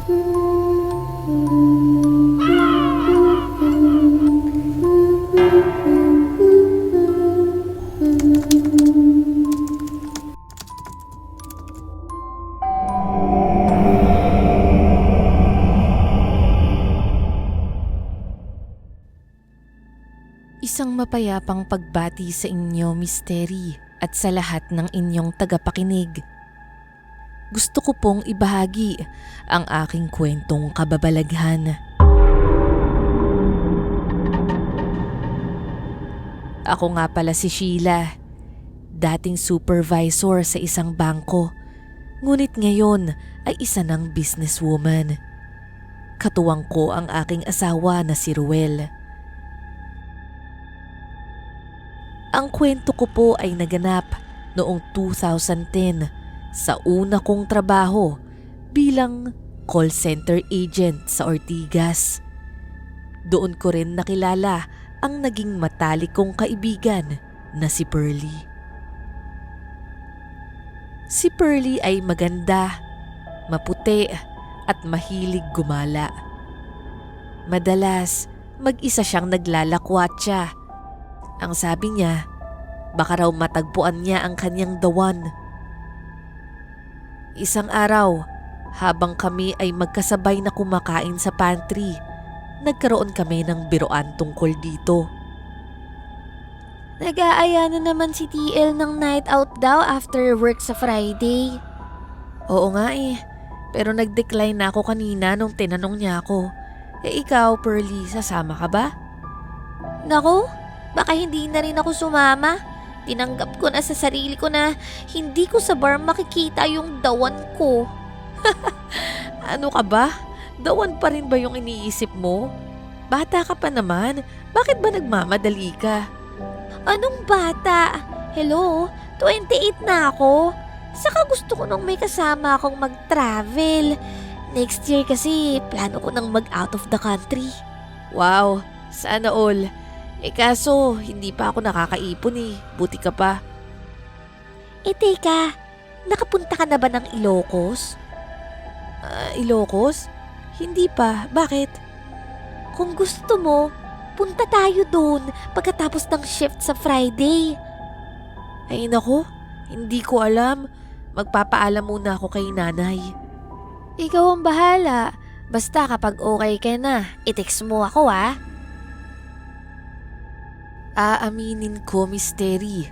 Isang mapayapang pagbati sa inyo, Misteri, at sa lahat ng inyong tagapakinig. Gusto ko pong ibahagi ang aking kwentong kababalaghan. Ako nga pala si Sheila, dating supervisor sa isang bangko, ngunit ngayon ay isa ng businesswoman. Katuwang ko ang aking asawa na si Ruel. Ang kwento ko po ay naganap noong 2010 sa una kong trabaho bilang call center agent sa Ortigas. Doon ko rin nakilala ang naging matalik kong kaibigan na si Pearly. Si Pearly ay maganda, maputi at mahilig gumala. Madalas mag-isa siyang naglalakwatsa. Ang sabi niya, baka raw matagpuan niya ang kanyang the one. Isang araw, habang kami ay magkasabay na kumakain sa pantry, nagkaroon kami ng biroan tungkol dito. Nag-aaya na naman si TL ng night out daw after work sa Friday. Oo nga eh, pero nag-decline na ako kanina nung tinanong niya ako. Ikaw, Pearly, sasama ka ba? Naku, baka hindi na rin ako sumama. Tinanggap ko na sa sarili ko na hindi ko sa bar makikita yung dawan ko. Ano ka ba? Dawan pa rin ba yung iniisip mo? Bata ka pa naman, bakit ba nagmamadali ka? Anong bata? Hello, 28 na ako. Saka gusto ko nung may kasama akong mag-travel. Next year kasi plano ko nang mag-out of the country. Wow, sana all. Kaso hindi pa ako nakakaipon eh, buti ka pa. Teka, nakapunta ka na ba ng Ilocos? Ilocos? Hindi pa, bakit? Kung gusto mo, punta tayo doon pagkatapos ng shift sa Friday. Ay nako, hindi ko alam. Magpapaalam muna ako kay nanay. Ikaw ang bahala. Basta kapag okay ka na, i-text mo ako ah. Aaminin ko, Misteri.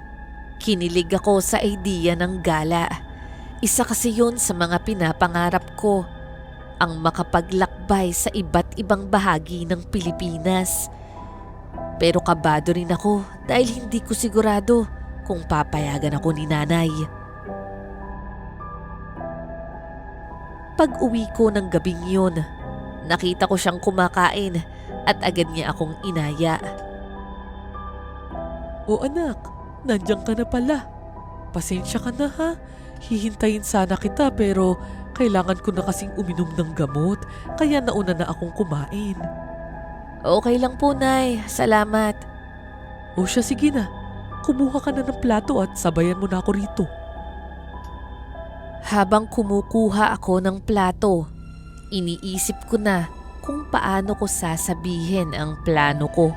Kinilig ako sa idea ng gala. Isa kasi yun sa mga pinapangarap ko. Ang makapaglakbay sa iba't ibang bahagi ng Pilipinas. Pero kabado rin ako dahil hindi ko sigurado kung papayagan ako ni nanay. Pag-uwi ko ng gabing yun, nakita ko siyang kumakain at agad niya akong inaya. O anak, nandiyan ka na pala. Pasensya ka na ha. Hihintayin sana kita pero kailangan ko na kasing uminom ng gamot kaya nauna na akong kumain. Okay lang po, Nay. Salamat. O siya, sige na. Kumuha ka na ng plato at sabayan mo na ako rito. Habang kumukuha ako ng plato, iniisip ko na kung paano ko sasabihin ang plano ko.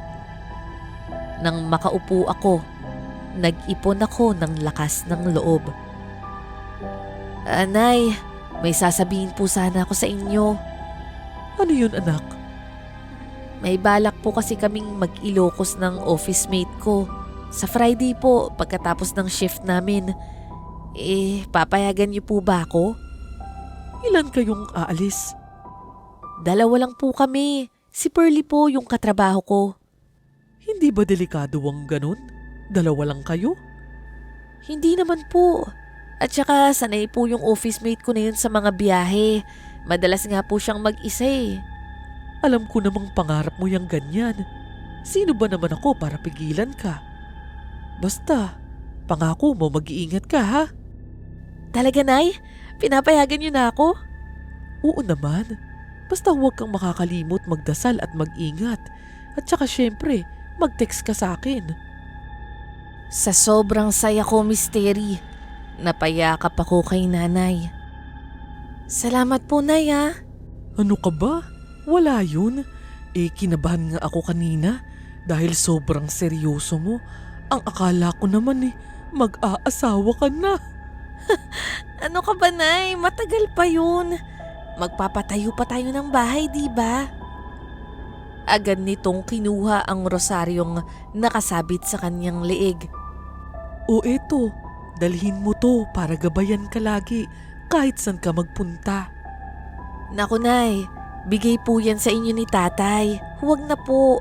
Nang makaupo ako, nag-ipon ako ng lakas ng loob. Nay, may sasabihin po sana ako sa inyo. Ano yun, anak? May balak po kasi kaming mag-Ilocos ng office mate ko. Sa Friday po, pagkatapos ng shift namin. Papayagan niyo po ba ako? Ilan kayong aalis? 2 lang po kami. Si Pearly po yung katrabaho ko. Hindi ba delikado ang ganun? 2 lang kayo? Hindi naman po. At saka sanay po yung office mate ko na yun sa mga biyahe. Madalas nga po siyang mag-isa eh. Alam ko namang pangarap mo yung ganyan. Sino ba naman ako para pigilan ka? Basta, pangako mo mag-iingat ka ha? Talaga, Nay? Pinapayagan niyo na ako? Oo naman. Basta huwag kang makakalimot magdasal at mag-ingat. At saka syempre, mag-text ka sa akin. Sa sobrang saya ko, Misteri, napayakap ako kay nanay. Salamat po, Nay ha. Ano ka ba? Wala yun. Kinabahan nga ako kanina dahil sobrang seryoso mo. Ang akala ko naman mag-aasawa ka na. Ano ka ba, Nay? Matagal pa yun. Magpapatayo pa tayo ng bahay, di ba? Agad nitong kinuha ang rosaryong nakasabit sa kanyang leeg. O eto, dalhin mo to para gabayan ka lagi kahit saan ka magpunta. Naku, Nay, bigay po yan sa inyo ni tatay. Huwag na po.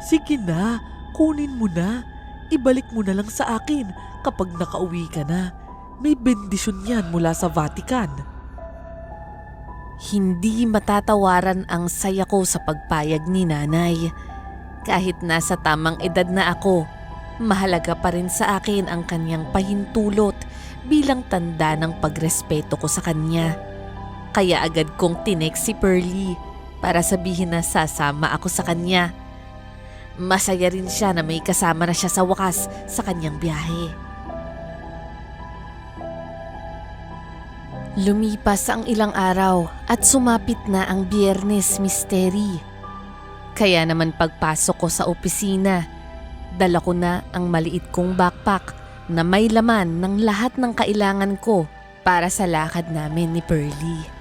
Sige na, kunin mo na. Ibalik mo na lang sa akin kapag nakauwi ka na. May bendisyon yan mula sa Vatican. Hindi matatawaran ang saya ko sa pagpayag ni nanay. Kahit nasa tamang edad na ako, mahalaga pa rin sa akin ang kanyang pahintulot bilang tanda ng pagrespeto ko sa kanya. Kaya agad kong tinext si Pearly para sabihin na sasama ako sa kanya. Masaya rin siya na may kasama na siya sa wakas sa kanyang biyahe. Lumipas ang ilang araw at sumapit na ang Biyernes Misteri. Kaya naman pagpasok ko sa opisina, dala ko na ang maliit kong backpack na may laman ng lahat ng kailangan ko para sa lakad namin ni Pearly.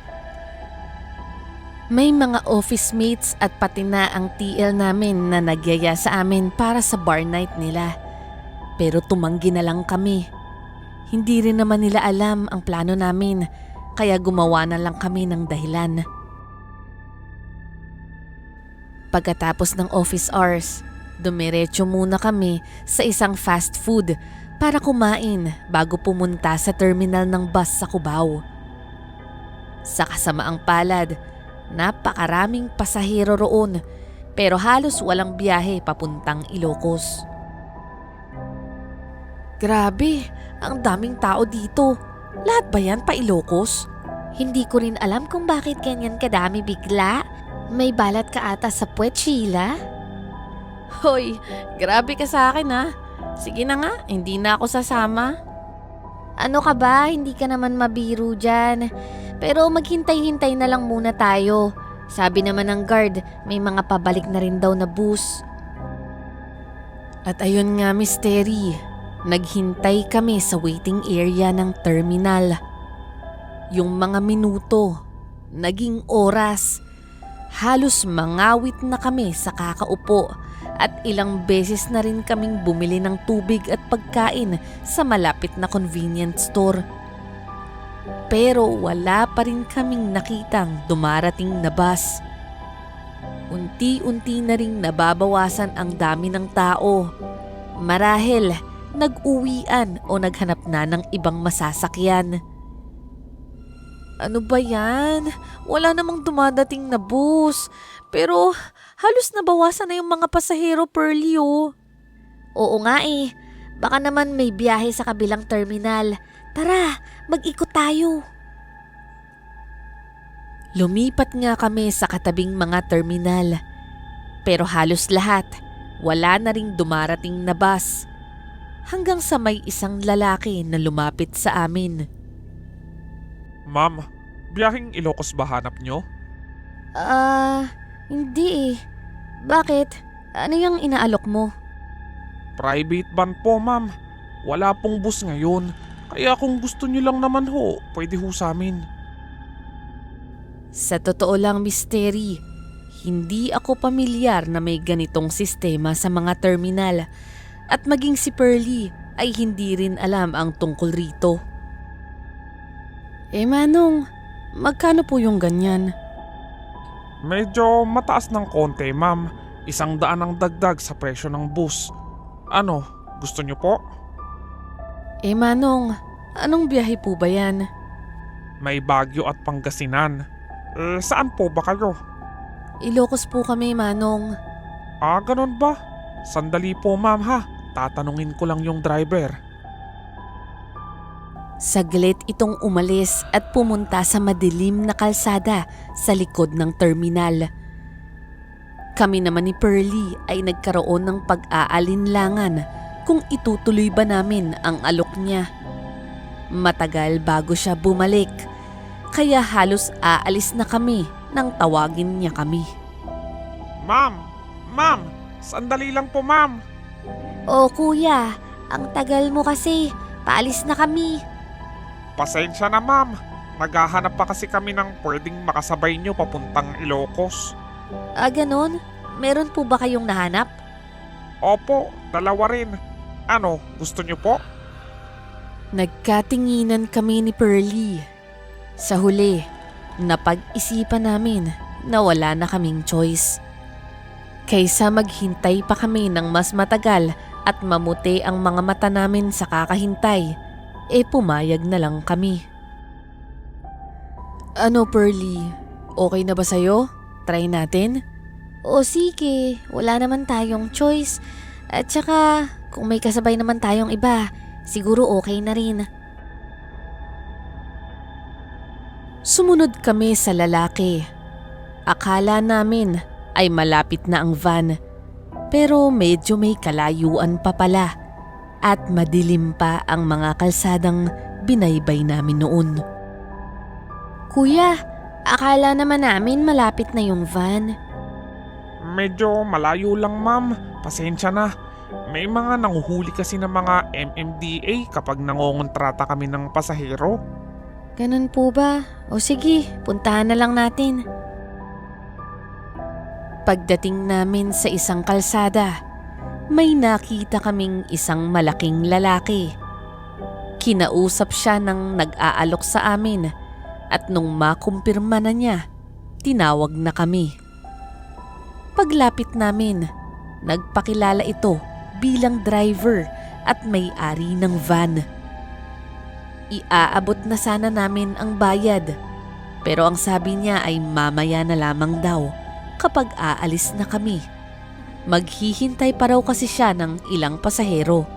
May mga office mates at pati na ang TL namin na nagyaya sa amin para sa bar night nila. Pero tumanggi na lang kami. Hindi rin naman nila alam ang plano namin, kaya gumawa na lang kami ng dahilan. Pagkatapos ng office hours, dumiretso muna kami sa isang fast food para kumain bago pumunta sa terminal ng bus sa Cubao. Sa kasamaang palad, napakaraming pasahero roon pero halos walang biyahe papuntang Ilocos. Grabe, ang daming tao dito. Lahat ba yan pa Ilocos? Hindi ko rin alam kung bakit ganyan kadami bigla. May balat ka ata sa puwet, Sheila? Hoy, grabe ka sa akin ha. Sige na nga, hindi na ako sasama. Ano ka ba? Hindi ka naman mabiro dyan. Pero maghintay-hintay na lang muna tayo. Sabi naman ng guard, may mga pabalik na rin daw na bus. At ayun nga, Misteri. Naghintay kami sa waiting area ng terminal. Yung mga minuto, naging oras. Halos mangawit na kami sa kakaupo at ilang beses na rin kaming bumili ng tubig at pagkain sa malapit na convenience store. Pero wala pa rin kaming nakitang dumarating na bus. Unti-unti na ring nababawasan ang dami ng tao. Marahil nag-uwian o naghanap na ng ibang masasakyan. Ano ba yan? Wala namang dumadating na bus. Pero halos nabawasan na yung mga pasahero, Pearly oh. Oo nga eh. Baka naman may biyahe sa kabilang terminal. Tara, mag-ikot tayo. Lumipat nga kami sa katabing mga terminal. Pero halos lahat, wala na ring dumarating na bus. Hanggang sa may isang lalaki na lumapit sa amin. Ma'am, biyaheng Ilocos ba hanap nyo? Hindi eh. Bakit? Ano yung inaalok mo? Private van po, ma'am. Wala pong bus ngayon. Kaya kung gusto nyo lang naman ho, pwede ho sa amin. Sa totoo lang, Misteri, hindi ako pamilyar na may ganitong sistema sa mga terminal at maging si Pearly ay hindi rin alam ang tungkol rito. Manong, magkano po yung ganyan? Medyo mataas ng konti, ma'am. 100 ang dagdag sa presyo ng bus. Ano, gusto nyo po? Manong, anong biyahe po ba yan? May Baguio at Pangasinan. Saan po ba kayo? Ilocos po kami, Manong. Ganun ba? Sandali po, ma'am ha. Tatanungin ko lang yung driver. Saglit itong umalis at pumunta sa madilim na kalsada sa likod ng terminal. Kami naman ni Pearly ay nagkaroon ng pag-aalinlangan kung itutuloy ba namin ang alok niya. Matagal bago siya bumalik, Kaya halos aalis na kami nang tawagin niya kami. Ma'am! Ma'am! Sandali lang po, ma'am! O kuya, ang tagal mo kasi. Paalis na kami. Pasensya na, ma'am. Naghahanap pa kasi kami ng pwedeng makasabay nyo papuntang Ilocos. Ganon? Meron po ba kayong nahanap? Opo, dalawa rin. Ano, gusto nyo po? Nagkatinginan kami ni Pearlie. Sa huli, napag-isipan namin na wala na kaming choice. Kaysa maghintay pa kami ng mas matagal at mamuti ang mga mata namin sa kakahintay, pumayag na lang kami. Ano Pearlie, okay na ba sa'yo? Try natin? O sige, wala naman tayong choice. At saka, kung may kasabay naman tayong iba, siguro okay na rin. Sumunod kami sa lalaki. Akala namin ay malapit na ang van. Pero medyo may kalayuan pa pala at madilim pa ang mga kalsadang binaybay namin noon. Kuya, akala naman namin malapit na yung van. Medyo malayo lang, ma'am. Pasensya na. May mga nanguhuli kasi ng mga MMDA kapag nangongontrata kami ng pasahero. Ganun po ba? O sige, puntahan na lang natin. Pagdating namin sa isang kalsada, may nakita kaming isang malaking lalaki. Kinausap siya ng nag-aalok sa amin at nung makumpirma na niya, tinawag na kami. Paglapit namin, nagpakilala ito bilang driver at may-ari ng van. Iaabot na sana namin ang bayad, pero ang sabi niya ay mamaya na lamang daw kapag aalis na kami. Maghihintay pa raw kasi siya ng ilang pasahero.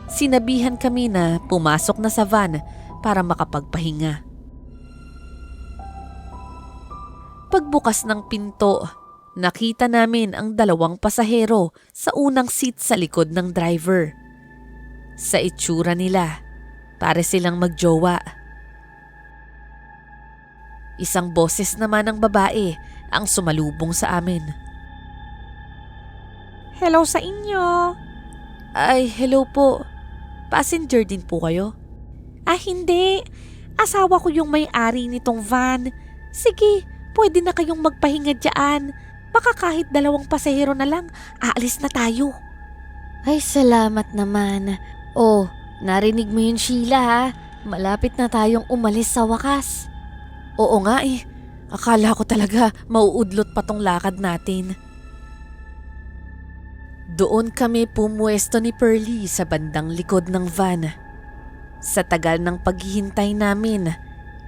Sinabihan kami na pumasok na sa van para makapagpahinga. Pagbukas ng pinto, nakita namin ang dalawang pasahero sa unang seat sa likod ng driver. Sa itsura nila, pare silang magjowa. Isang boses naman ng babae ang sumalubong sa amin. Hello sa inyo. Ay, hello po. Passenger din po kayo? Hindi. Asawa ko yung may-ari nitong van. Sige, pwede na kayong magpahinga dyan. Baka kahit 2 pasahero na lang, aalis na tayo. Ay, salamat naman. Oh, narinig mo yun, Sheila ha? Malapit na tayong umalis sa wakas. Oo nga eh. Akala ko talaga mauudlot pa tong lakad natin. Doon kami pumuesto ni Pearlie sa bandang likod ng van. Sa tagal ng paghihintay namin,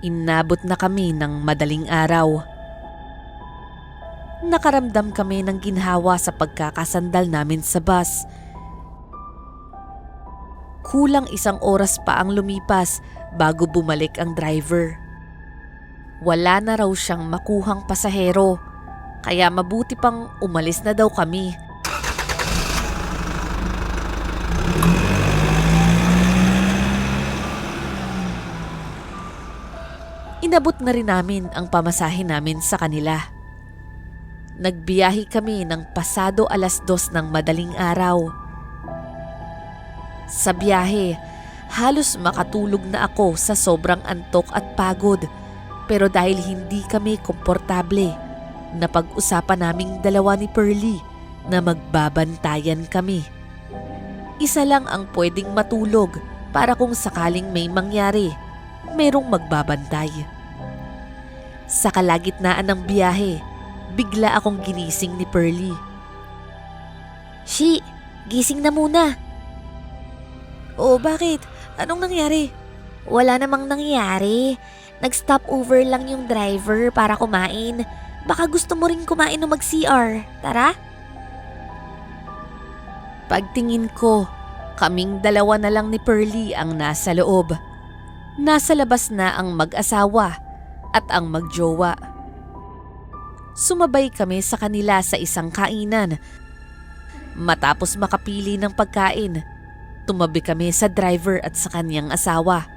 inabot na kami ng madaling araw. Nakaramdam kami ng ginhawa sa pagkakasandal namin sa bus. Kulang 1 oras pa ang lumipas bago bumalik ang driver. Wala na raw siyang makuhang pasahero, kaya mabuti pang umalis na daw kami. Inabot na rin namin ang pamasahe namin sa kanila. Nagbiyahe kami ng pasado 2:00 ng madaling araw. Sa biyahe, halos makatulog na ako sa sobrang antok at pagod. Pero dahil hindi kami komportable, napag-usapan naming dalawa ni Pearlie na magbabantayan kami. Isa lang ang pwedeng matulog para kung sakaling may mangyari, merong magbabantay. Sa kalagitnaan ng biyahe, bigla akong ginising ni Pearlie. Shi, gising na muna. Oh, bakit? Anong nangyari? Wala namang nangyari. Nag-stop over lang yung driver para kumain. Baka gusto mo rin kumain o mag-CR. Tara? Pagtingin ko, kaming dalawa na lang ni Pearlie ang nasa loob. Nasa labas na ang mag-asawa at ang magjowa. Sumabay kami sa kanila sa isang kainan. Matapos makapili ng pagkain, tumabi kami sa driver at sa kanyang asawa.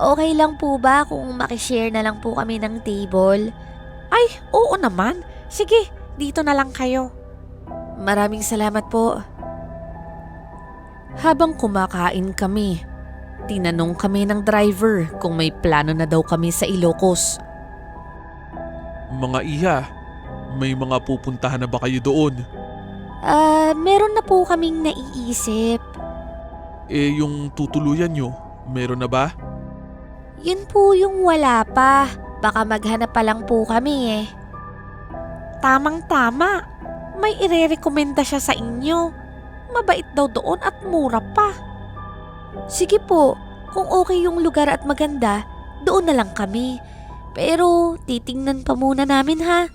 Okay lang po ba kung makishare na lang po kami ng table? Ay, oo naman. Sige, dito na lang kayo. Maraming salamat po. Habang kumakain kami, tinanong kami ng driver kung may plano na daw kami sa Ilocos. Mga iha, may mga pupuntahan na ba kayo doon? Meron na po kaming naiisip. Yung tutuluyan nyo, meron na ba? Yun po yung wala pa. Baka maghanap pa lang po kami eh. Tamang-tama. May irerekomenda siya sa inyo. Mabait daw doon at mura pa. Sige po, kung okay yung lugar at maganda, doon na lang kami. Pero titingnan pa muna namin ha.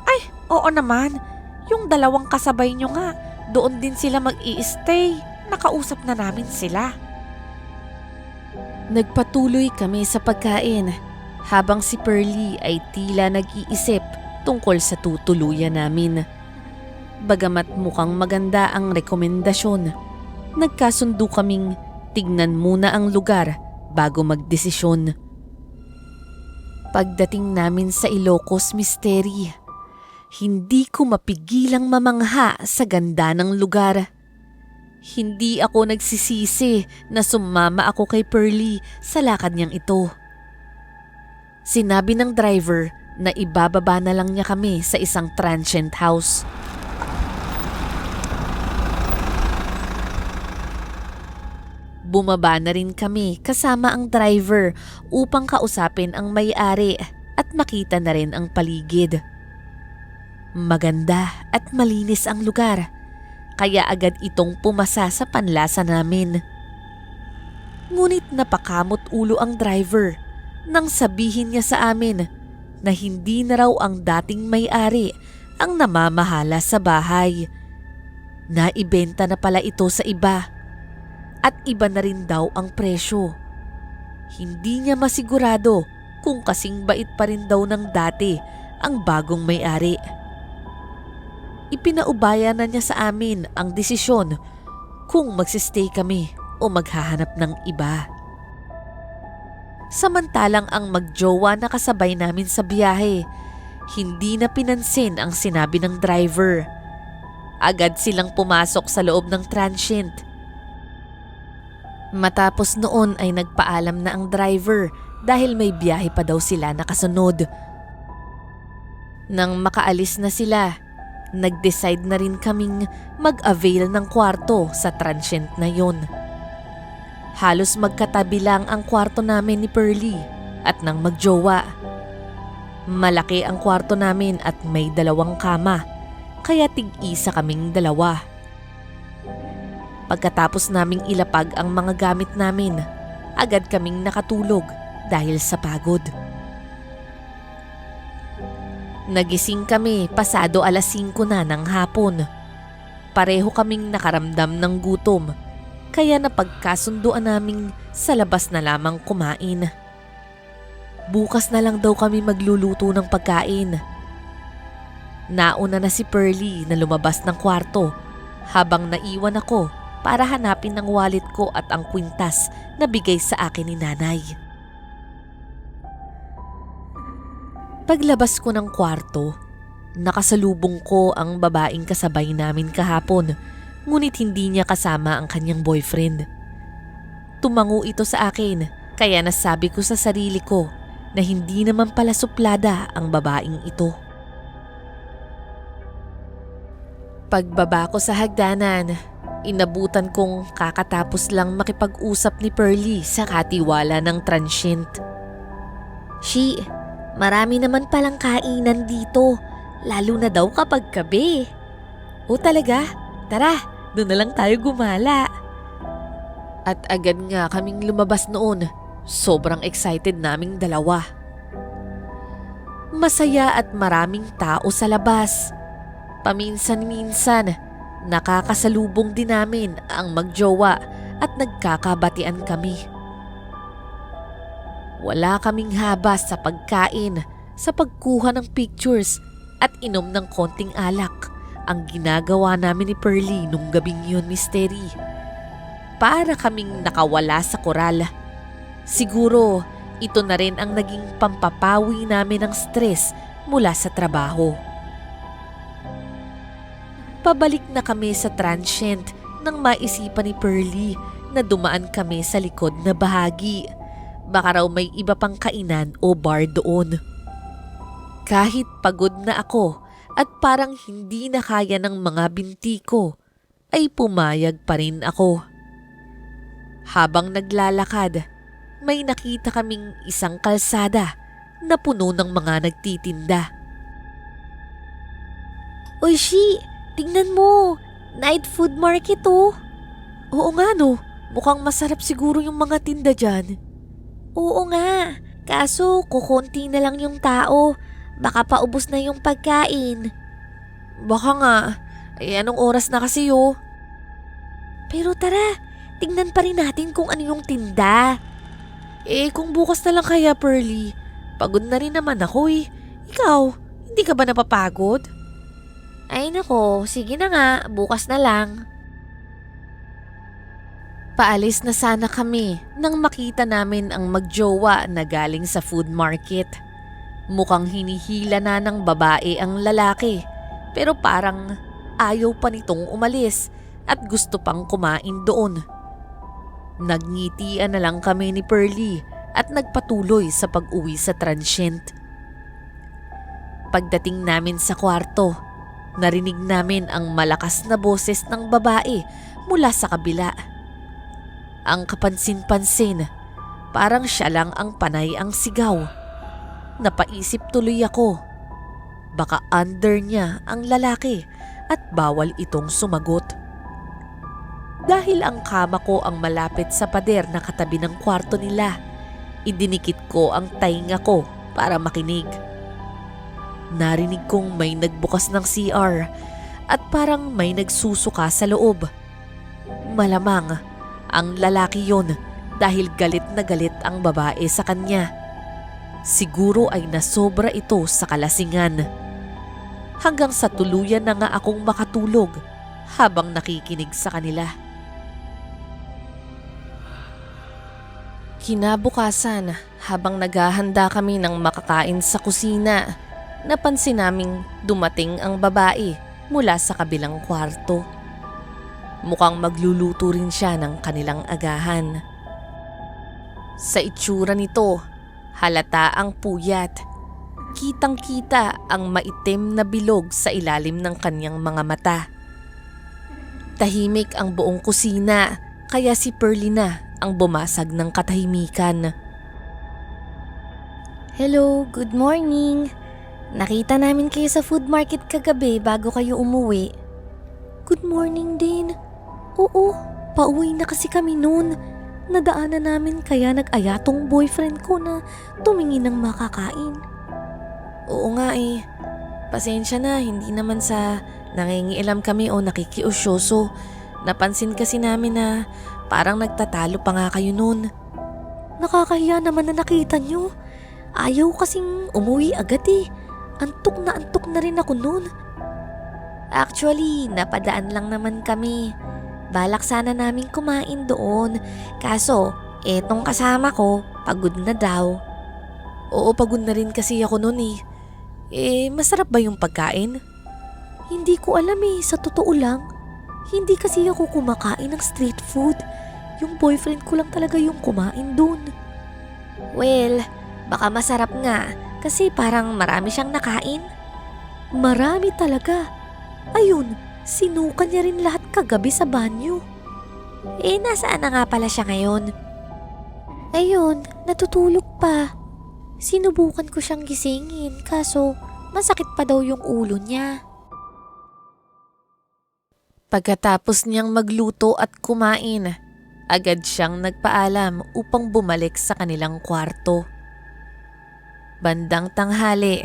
Ay, oo naman. Yung dalawang kasabay nyo nga, doon din sila mag-i-stay. Nakausap na namin sila. Nagpatuloy kami sa pagkain habang si Pearlie ay tila nag-iisip tungkol sa tutuluyan namin. Bagamat mukhang maganda ang rekomendasyon, nagkasundo kaming tignan muna ang lugar bago magdesisyon. Pagdating namin sa Ilocos Mystery, hindi ko mapigilang mamangha sa ganda ng lugar. Hindi ako nagsisisi na sumama ako kay Pearlie sa lakad niyang ito. Sinabi ng driver na ibababa na lang niya kami sa isang transient house. Bumaba na rin kami kasama ang driver upang kausapin ang may-ari at makita na rin ang paligid. Maganda at malinis ang lugar, kaya agad itong pumasa sa panlasa namin. Ngunit napakamot ulo ang driver nang sabihin niya sa amin na hindi na raw ang dating may-ari ang namamahala sa bahay. Naibenta na pala ito sa iba at iba na rin daw ang presyo. Hindi niya masigurado kung kasing bait pa rin daw ng dati ang bagong may-ari. Ipinaubaya na niya sa amin ang desisyon kung magsistay kami o maghahanap ng iba. Samantalang ang magjowa na kasabay namin sa biyahe, hindi na pinansin ang sinabi ng driver. Agad silang pumasok sa loob ng transient. Matapos noon ay nagpaalam na ang driver dahil may biyahe pa daw sila nakasunod. Nang makaalis na sila, nag-decide na rin kaming mag-avail ng kwarto sa transient na yon. Halos magkatabi lang ang kwarto namin ni Pearlie at ng magjowa. Malaki ang kwarto namin at may 2 kama, kaya tig-isa kaming 2. Pagkatapos naming ilapag ang mga gamit namin, agad kaming nakatulog dahil sa pagod. Nagising kami pasado 5:00 na ng hapon. Pareho kaming nakaramdam ng gutom, kaya napagkasunduan naming sa labas na lamang kumain. Bukas na lang daw kami magluluto ng pagkain. Nauna na si Pearlie na lumabas ng kwarto habang naiwan ako para hanapin ang wallet ko at ang kwintas na bigay sa akin ni nanay. Paglabas ko ng kwarto, nakasalubong ko ang babaeng kasabay namin kahapon, ngunit hindi niya kasama ang kanyang boyfriend. Tumango ito sa akin, kaya nasabi ko sa sarili ko na hindi naman pala suplada ang babaeng ito. Pagbaba ko sa hagdanan, inabutan kong kakatapos lang makipag-usap ni Pearlie sa katiwala ng transient. Shi, marami naman palang kainan dito, lalo na daw kapag gabi. O talaga? Tara, doon na lang tayo gumala. At agad nga kaming lumabas noon. Sobrang excited naming 2. Masaya at maraming tao sa labas. Paminsan-minsan, nakakasalubong din namin ang magjowa at nagkakabatian kami. Wala kaming habas sa pagkain, sa pagkuha ng pictures at inom ng konting alak ang ginagawa namin ni Pearlie nung gabing yun, Mystery. Para kaming nakawala sa koral. Siguro, ito na rin ang naging pampapawi namin ng stress mula sa trabaho. Pabalik na kami sa transient nang maisipan ni Pearlie na dumaan kami sa likod na bahagi. Baka raw may iba pang kainan o bar doon. Kahit pagod na ako at parang hindi na kaya ng mga binti ko, ay pumayag pa rin ako. Habang naglalakad, may nakita kaming isang kalsada na puno ng mga nagtitinda. Uy, Shi, tingnan mo. Night food market oh. Oo nga no, mukhang masarap siguro yung mga tinda dyan. Oo nga. Kaso, kukunti na lang yung tao. Baka paubos na yung pagkain. Baka nga, anong oras na kasi oh? Pero tara, tingnan pa rin natin kung ano yung tinda. Kung bukas na lang kaya, Pearlie. Pagod na rin naman ako eh. Ikaw, hindi ka ba napapagod? Ay nako, sige na nga, bukas na lang. Paalis na sana kami nang makita namin ang magjowa na galing sa food market. Mukhang hinihila na ng babae ang lalaki, pero parang ayaw pa nitong umalis at gusto pang kumain doon. Nagngitian na lang kami ni Pearlie at nagpatuloy sa pag-uwi sa transient. Pagdating namin sa kwarto, narinig namin ang malakas na boses ng babae mula sa kabila. Ang kapansin-pansin, parang siya lang ang panay ang sigaw. Napaisip tuloy ako. Baka under niya ang lalaki at bawal itong sumagot. Dahil ang kama ko ang malapit sa pader na katabi ng kwarto nila, idinikit ko ang tainga ko para makinig. Narinig kong may nagbukas ng CR at parang may nagsusuka sa loob. Malamang ang lalaki yon dahil galit na galit ang babae sa kanya. Siguro ay nasobra ito sa kalasingan. Hanggang sa tuluyan na nga akong makatulog habang nakikinig sa kanila. Kinabukasan, habang naghahanda kami ng makakain sa kusina, napansin naming dumating ang babae mula sa kabilang kwarto. Mukhang magluluto rin siya ng kanilang agahan. Sa itsura nito, halata ang puyat. Kitang-kita ang maitim na bilog sa ilalim ng kanyang mga mata. Tahimik ang buong kusina, kaya si Pearlie na ang bumasag ng katahimikan. Hello, good morning. Nakita namin kayo sa food market kagabi bago kayo umuwi. Good morning din. Oo, pauwi na kasi kami noon. Nadaanan namin kaya nag-aya tong boyfriend ko na tumingin ng makakain. Oo nga eh. Pasensya na, hindi naman sa nangingialam kami o nakikiusyoso. Napansin kasi namin na parang nagtatalo pa nga kayo noon. Nakakahiya naman na nakita nyo. Ayaw kasing umuwi agad eh. Antok na rin ako noon. Actually, napadaan lang naman kami. Balak sana namin kumain doon. Kaso, etong kasama ko, pagod na daw. Oo, pagod na rin kasi ako noon eh. Masarap ba yung pagkain? Hindi ko alam eh, sa totoo lang. Hindi kasi ako kumakain ng street food. Yung boyfriend ko lang talaga yung kumain doon. Well, baka masarap nga kasi parang marami siyang nakain. Marami talaga. Ayun, sinuka niya rin lahat kagabi sa banyo. Nasaan na nga pala siya ngayon? Ayun, natutulog pa. Sinubukan ko siyang gisingin kaso masakit pa daw yung ulo niya. Pagkatapos niyang magluto at kumain, agad siyang nagpaalam upang bumalik sa kanilang kwarto. Bandang tanghali,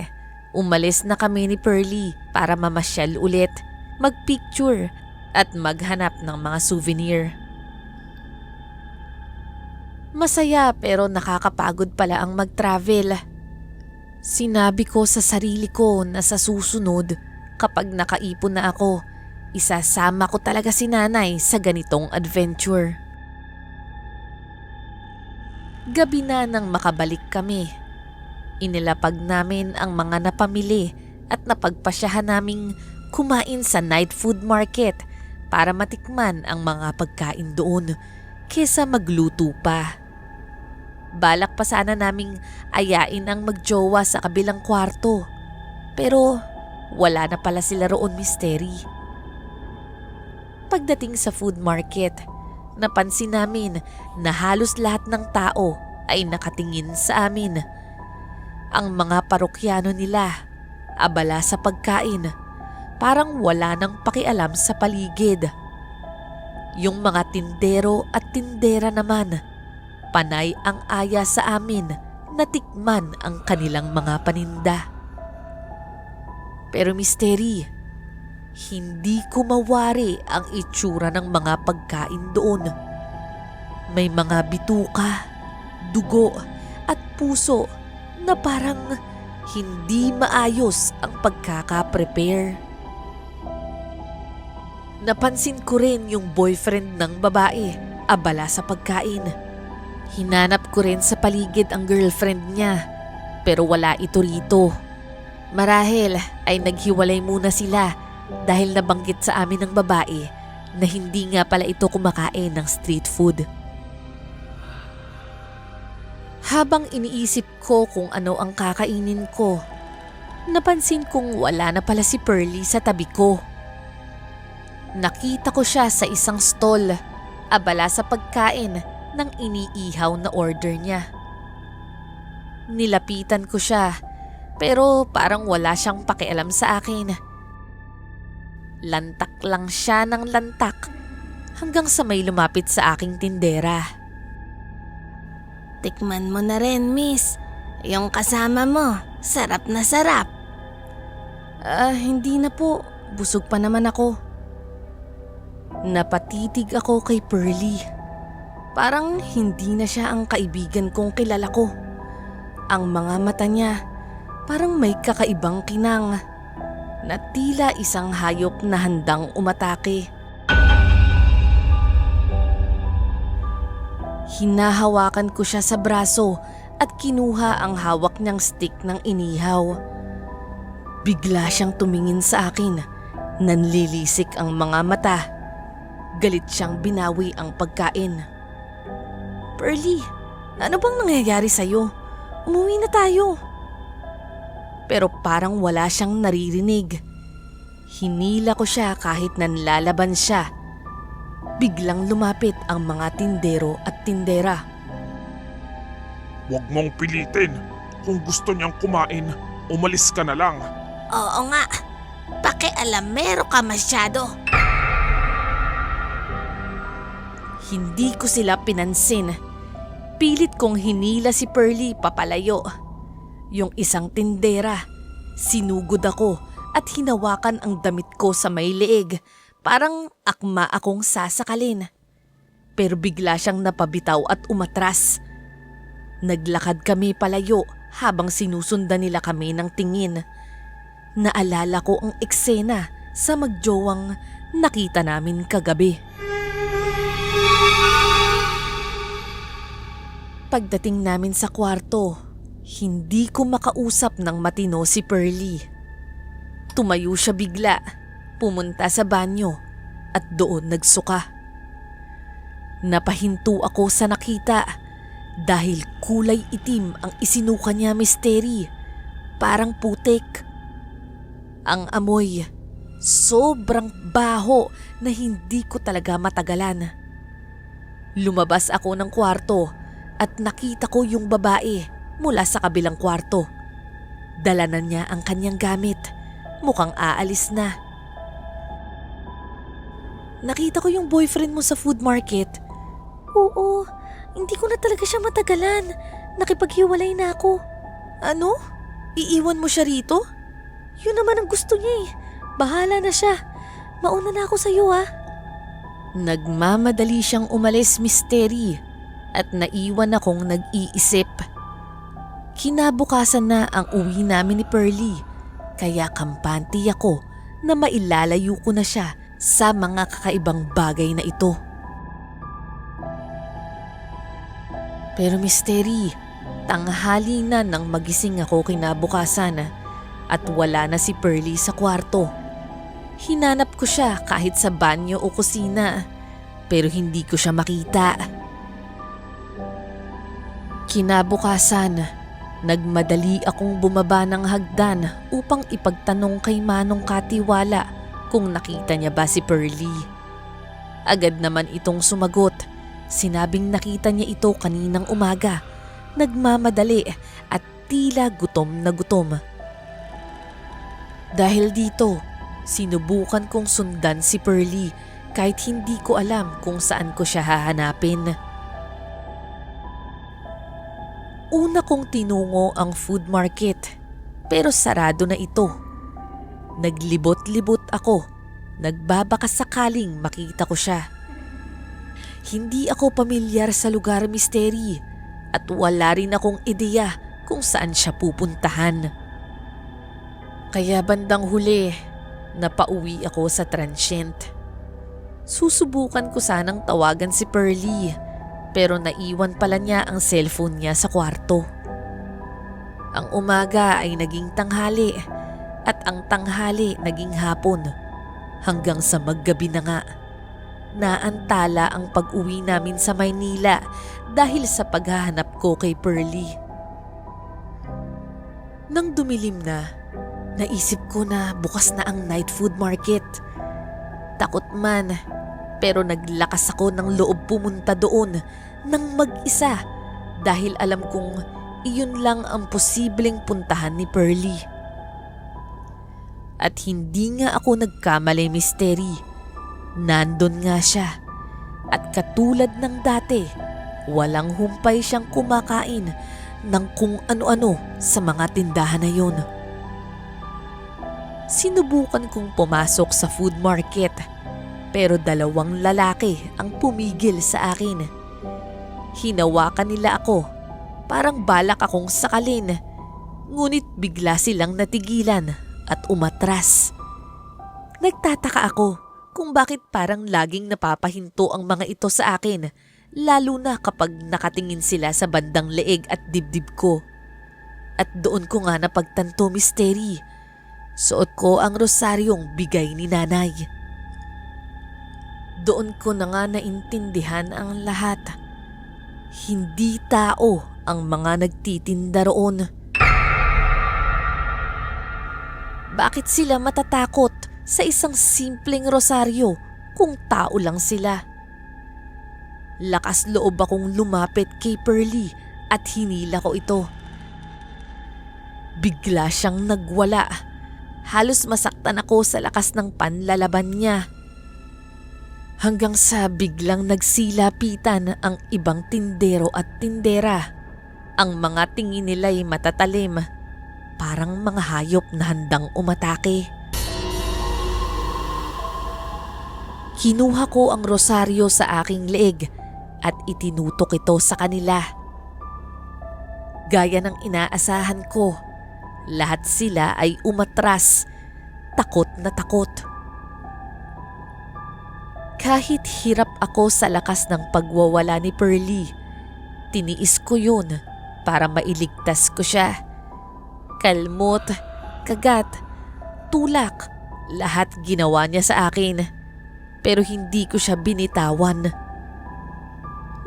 umalis na kami ni Pearlie para mamasyal ulit, magpicture at maghanap ng mga souvenir. Masaya pero nakakapagod pala ang mag-travel. Sinabi ko sa sarili ko na sa susunod, kapag nakaipon na ako, isasama ko talaga si nanay sa ganitong adventure. Gabi na nang makabalik kami. Inilapag namin ang mga napamili at napagpasyahan naming kumain sa night food market para matikman ang mga pagkain doon kesa magluto pa. Balak pa sana naming ayain ang magjowa sa kabilang kwarto. Pero wala na pala sila roon, Mystery. Pagdating sa food market, napansin namin na halos lahat ng tao ay nakatingin sa amin. Ang mga parokyano nila, abala sa pagkain, parang wala nang pakialam sa paligid. Yung mga tindero at tindera naman, panay ang aya sa amin na tikman ang kanilang mga paninda. Pero Mystery, hindi ko mawari ang itsura ng mga pagkain doon. May mga bituka, dugo at puso na parang hindi maayos ang pagkaka-prepare. Napansin ko rin yung boyfriend ng babae, abala sa pagkain. Hinanap ko rin sa paligid ang girlfriend niya, pero wala ito rito. Marahil ay naghiwalay muna sila dahil nabanggit sa amin ng babae na hindi nga pala ito kumakain ng street food. Habang iniisip ko kung ano ang kakainin ko, napansin kong wala na pala si Pearly sa tabi ko. Nakita ko siya sa isang stall, abala sa pagkain ng iniihaw na order niya. Nilapitan ko siya pero parang wala siyang pakialam sa akin. Lantak lang siya ng lantak hanggang sa may lumapit sa aking tindera. Tikman mo na rin, miss. Yung kasama mo, sarap na sarap. Hindi na po. Busog pa naman ako. Napatitig ako kay Pearly. Parang hindi na siya ang kaibigan kong kilala ko. Ang mga mata niya, parang may kakaibang kinang na tila isang hayop na handang umatake. Hinahawakan ko siya sa braso at kinuha ang hawak niyang stick ng inihaw. Bigla siyang tumingin sa akin. Nanlilisik ang mga mata. Galit siyang binawi ang pagkain. Pearly, ano bang nangyayari sa'yo? Umuwi na tayo. Pero parang wala siyang naririnig. Hinila ko siya kahit nanlalaban siya. Biglang lumapit ang mga tindero at tindera. Huwag mong pilitin. Kung gusto niyang kumain, umalis ka na lang. Oo nga. Pakialamero ka masyado. Hindi ko sila pinansin. Pilit kong hinila si Pearly papalayo. Yung isang tindera, sinugod ako at hinawakan ang damit ko sa may leeg. Parang akma akong sasakalin. Pero bigla siyang napabitaw at umatras. Naglakad kami palayo habang sinusundan nila kami ng tingin. Naalala ko ang eksena sa magjowang nakita namin kagabi. Pagdating namin sa kwarto, hindi ko makausap ng matino si Pearly. Tumayo siya bigla, pumunta sa banyo at doon nagsuka. Napahinto ako sa nakita dahil kulay itim ang isinuka niya, Mystery. Parang putik. Ang amoy, sobrang baho na hindi ko talaga matagalan. Lumabas ako ng kwarto at nakita ko yung babae mula sa kabilang kwarto. Dala na niya ang kanyang gamit. Mukhang aalis na. Nakita ko yung boyfriend mo sa food market. Oo, hindi ko na talaga siya matagalan. Nakipaghiwalay na ako. Ano? Iiwan mo siya rito? Yun naman ang gusto niya eh. Bahala na siya. Mauna na ako sa'yo ah. Nagmamadali siyang umalis, Mystery, at naiwan akong nag-iisip. Kinabukasan na ang uwi namin ni Pearly, kaya kampante ako na mailalayo ko na siya sa mga kakaibang bagay na ito. Pero misteri, tanghali na nang magising ako kinabukasan at wala na si Pearlie sa kwarto. Hinanap ko siya kahit sa banyo o kusina pero hindi ko siya makita. Kinabukasan, nagmadali akong bumaba ng hagdan upang ipagtanong kay Manong Katiwala kung nakita niya ba si Pearlie. Agad naman itong sumagot. Sinabing nakita niya ito kaninang umaga, nagmamadali at tila gutom na gutom. Dahil dito, sinubukan kong sundan si Pearlie kahit hindi ko alam kung saan ko siya hahanapin. Una kong tinungo ang food market pero sarado na ito. Naglibot-libot ako, nagbabaka sakaling makita ko siya. Hindi ako pamilyar sa lugar misteri at wala rin akong ideya kung saan siya pupuntahan. Kaya bandang huli, napauwi ako sa transient. Susubukan ko sanang tawagan si Pearlie pero naiwan pala niya ang cellphone niya sa kwarto. Ang umaga ay naging tanghali at ang tanghali naging hapon hanggang sa maggabi na nga. Naantala ang pag-uwi namin sa Maynila dahil sa paghahanap ko kay Pearlie. Nang dumilim na, naisip ko na bukas na ang night food market. Takot man, pero naglakas ako ng loob pumunta doon nang mag-isa dahil alam kong iyon lang ang posibleng puntahan ni Pearlie. At hindi nga ako nagkamali misteri. Nandun nga siya at katulad ng dati, walang humpay siyang kumakain ng kung ano-ano sa mga tindahan na yun. Sinubukan kong pumasok sa food market pero 2 lalaki ang pumigil sa akin. Hinawakan nila ako, parang balak akong sakalin, ngunit bigla silang natigilan at umatras. Nagtataka ako kung bakit parang laging napapahinto ang mga ito sa akin, lalo na kapag nakatingin sila sa bandang leeg at dibdib ko. At doon ko nga napagtanto misteri. Suot ko ang rosaryong bigay ni nanay. Doon ko na nga naintindihan ang lahat. Hindi tao ang mga nagtitinda roon. Bakit sila matatakot sa isang simpleng rosaryo kung tao lang sila? Lakas loob akong lumapit kay Pearlie at hinila ko ito. Bigla siyang nagwala. Halos masaktan ako sa lakas ng panlalaban niya. Hanggang sa biglang nagsilapitan ang ibang tindero at tindera. Ang mga tingin nila'y matatalim, parang mga hayop na handang umatake. Kinuha ko ang rosaryo sa aking leeg at itinutok ito sa kanila. Gaya ng inaasahan ko, lahat sila ay umatras, takot na takot. Kahit hirap ako sa lakas ng pagwawala ni Pearlie, tiniis ko yun para mailigtas ko siya. Kalmot, kagat, tulak, lahat ginawa niya sa akin. Pero hindi ko siya binitawan.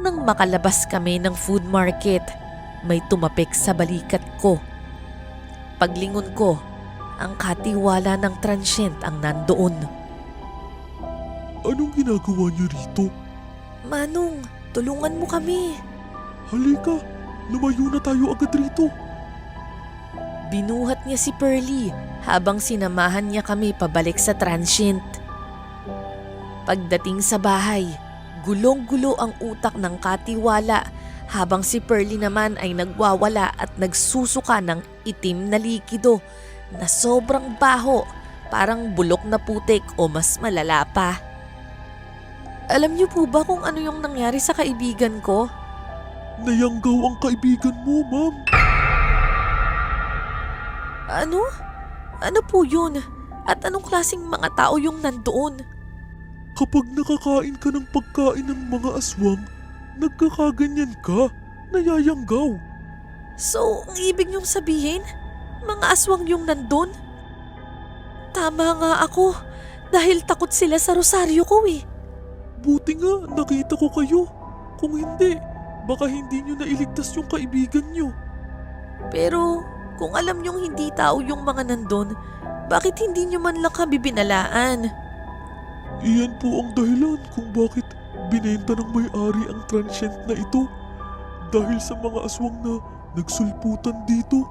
Nang makalabas kami ng food market, may tumapik sa balikat ko. Paglingon ko, ang katiwala ng transient ang nandoon. Anong ginagawa niyo rito? Manong, tulungan mo kami. Halika, lumayo na tayo agad rito. Binuhat niya si Pearlie habang sinamahan niya kami pabalik sa transient. Pagdating sa bahay, gulong-gulo ang utak ng katiwala habang si Pearlie naman ay nagwawala at nagsusuka ng itim na likido na sobrang baho, parang bulok na putik o mas malala pa. Alam niyo po ba kung ano yung nangyari sa kaibigan ko? Nayanggaw ang kaibigan mo, ma'am. Ano? Ano po yun? At anong klaseng mga tao yung nandoon? Kapag nakakain ka ng pagkain ng mga aswang, nagkakaganyan ka. Nayayanggaw. So, ang ibig niyong sabihin, mga aswang yung nandun? Tama nga ako, dahil takot sila sa rosaryo ko eh. Buti nga, nakita ko kayo. Kung hindi, baka hindi nyo nailigtas yung kaibigan nyo. Pero, kung alam niyong hindi tao yung mga nandun, bakit hindi niyo man lang kami binalaan? Iyan po ang dahilan kung bakit binenta ng may-ari ang transient na ito. Dahil sa mga aswang na nagsulputan dito,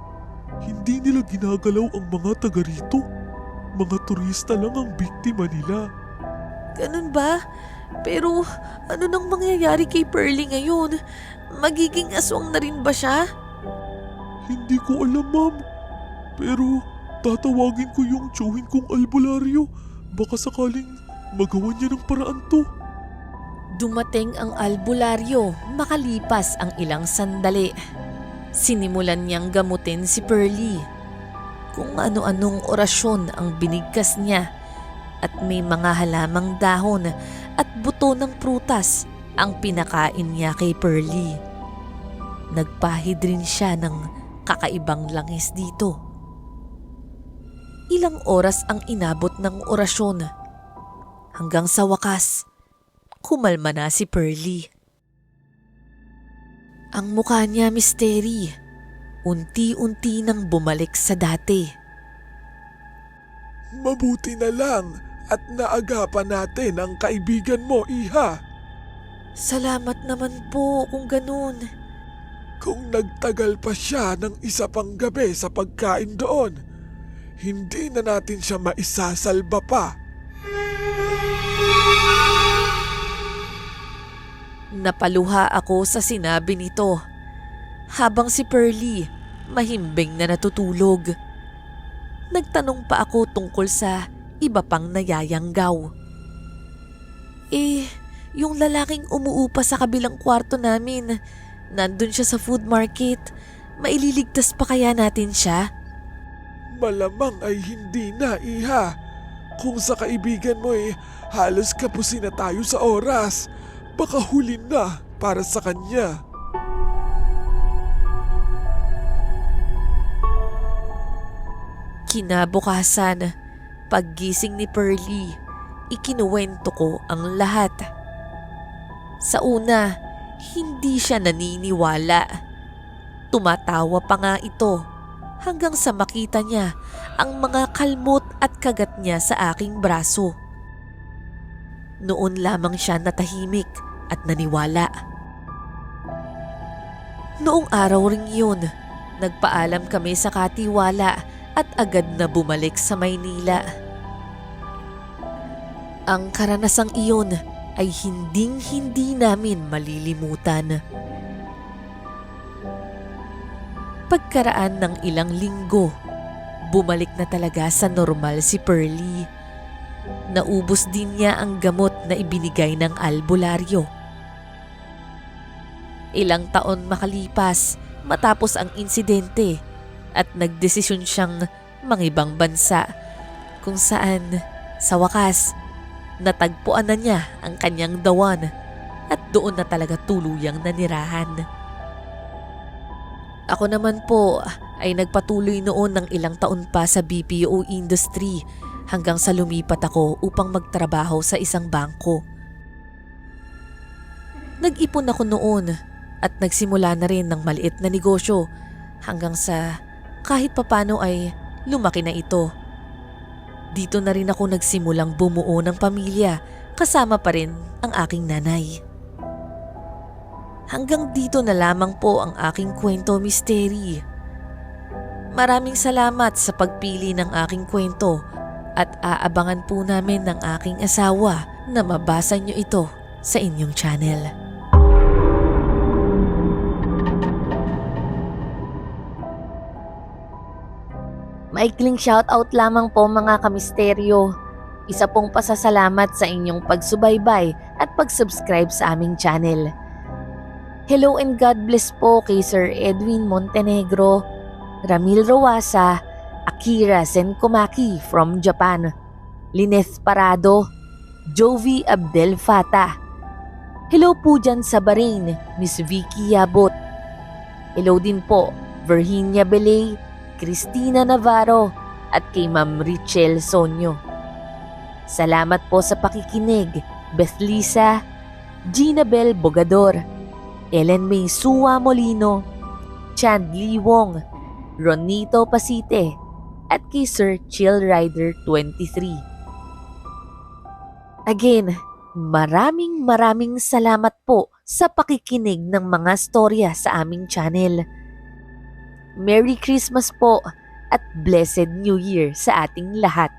hindi nila ginagalaw ang mga taga rito. Mga turista lang ang biktima nila. Ganun ba? Pero ano nang mangyayari kay Pearly ngayon? Magiging aswang na rin ba siya? Hindi ko alam, ma'am. Pero tatawagin ko yung tiyuhin kong albularyo. Baka sakaling magawa niya ng paraan to. Dumating ang albularyo makalipas ang ilang sandali. Sinimulan niyang gamutin si Pearly. Kung ano-anong orasyon ang binigkas niya at may mga halamang dahon at buto ng prutas ang pinakain niya kay Pearly. Nagpahid rin siya ng kakaibang langis dito. Ilang oras ang inabot ng orasyon. Hanggang sa wakas, kumalma na si Pearly. Ang mukha niya misteri, unti-unti nang bumalik sa dati. Mabuti na lang at naagapan natin ang kaibigan mo, Iha. Salamat naman po kung ganun. Kung nagtagal pa siya ng isa pang gabi sa pagkain doon, hindi na natin siya maisasalba pa. Napaluha ako sa sinabi nito habang si Pearly mahimbing na natutulog. Nagtanong pa ako tungkol sa iba pang nayayanggaw. Yung lalaking umuupa sa kabilang kwarto namin, nandun siya sa food market. Maililigtas pa kaya natin siya? Malamang ay hindi na, Iha. Kung sa kaibigan mo halos kapusin na tayo sa oras. Baka huli na para sa kanya. Kinabukasan, paggising ni Pearly, ikinuwento ko ang lahat. Sa una, hindi siya naniniwala. Tumatawa pa nga ito hanggang sa makita niya ang mga kalmot at kagat niya sa aking braso. Noon lamang siya natahimik at naniwala. Noong araw ring yun, nagpaalam kami sa katiwala at agad na bumalik sa Maynila. Ang karanasang iyon ay hinding-hindi namin malilimutan. Pagkaraan ng ilang linggo, bumalik na talaga sa normal si Pearly. Naubos din niya ang gamot na ibinigay ng albularyo. Ilang taon makalipas matapos ang insidente at nagdesisyon siyang mangibang bansa kung saan sa wakas natagpuan na niya ang kanyang dawan at doon na talaga tuluyang nanirahan. Ako naman po ay nagpatuloy noon ng ilang taon pa sa BPO industry hanggang sa lumipat ako upang magtrabaho sa isang bangko. Nag-ipon ako noon at nagsimula na rin ng maliit na negosyo hanggang sa kahit papano ay lumaki na ito. Dito na rin ako nagsimulang bumuo ng pamilya kasama pa rin ang aking nanay. Hanggang dito na lamang po ang aking kwento misteri. Maraming salamat sa pagpili ng aking kwento at aabangan po namin ng aking asawa na mabasa nyo ito sa inyong channel. Maikling shoutout lamang po mga kamisteryo. Isa pong pasasalamat sa inyong pagsubaybay at pag-subscribe sa aming channel. Hello and God bless po kay Sir Edwin Montenegro, Ramil Roasa, Akira Senkomaki from Japan, Lineth Parado, Jovi Abdel Fata. Hello po dyan sa Bahrain, Miss Vicky Yabot, Hello din po, Virginia Belay, Cristina Navarro, at kay Ma'am Richel Sonyo. Salamat po sa pakikinig, Beth Lisa, Gina Bel Bogador, Ellen May Sua Molino, Chand Lee Wong, Ronito Pasite, at kay Sir Chill Rider 23. Again, maraming salamat po sa pakikinig ng mga storya sa aming channel. Merry Christmas po at Blessed New Year sa ating lahat.